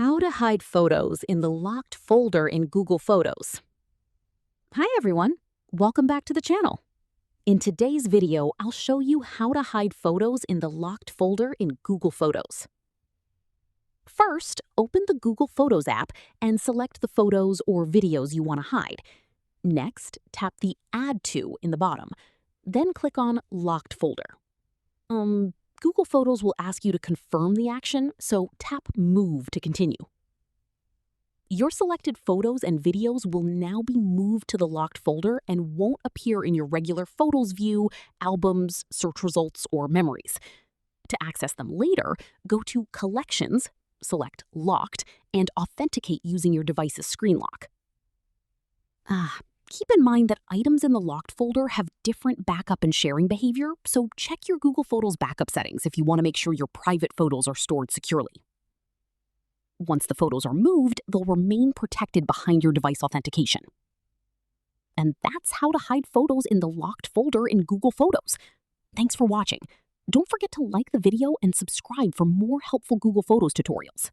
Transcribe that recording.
How to hide photos in the locked folder in Google Photos. Hi everyone, welcome back to the channel. In today's video, I'll show you how to hide photos in the locked folder in Google Photos. First, open the Google Photos app and select the photos or videos you want to hide. Next, tap the Add To in the bottom, then click on Locked Folder. Google Photos will ask you to confirm the action, so tap Move to continue. Your selected photos and videos will now be moved to the locked folder and won't appear in your regular Photos view, albums, search results, or memories. To access them later, go to Collections, select Locked, and authenticate using your device's screen lock. Keep in mind that items in the locked folder have different backup and sharing behavior, so check your Google Photos backup settings if you want to make sure your private photos are stored securely. Once the photos are moved, they'll remain protected behind your device authentication. And that's how to hide photos in the locked folder in Google Photos. Thanks for watching. Don't forget to like the video and subscribe for more helpful Google Photos tutorials.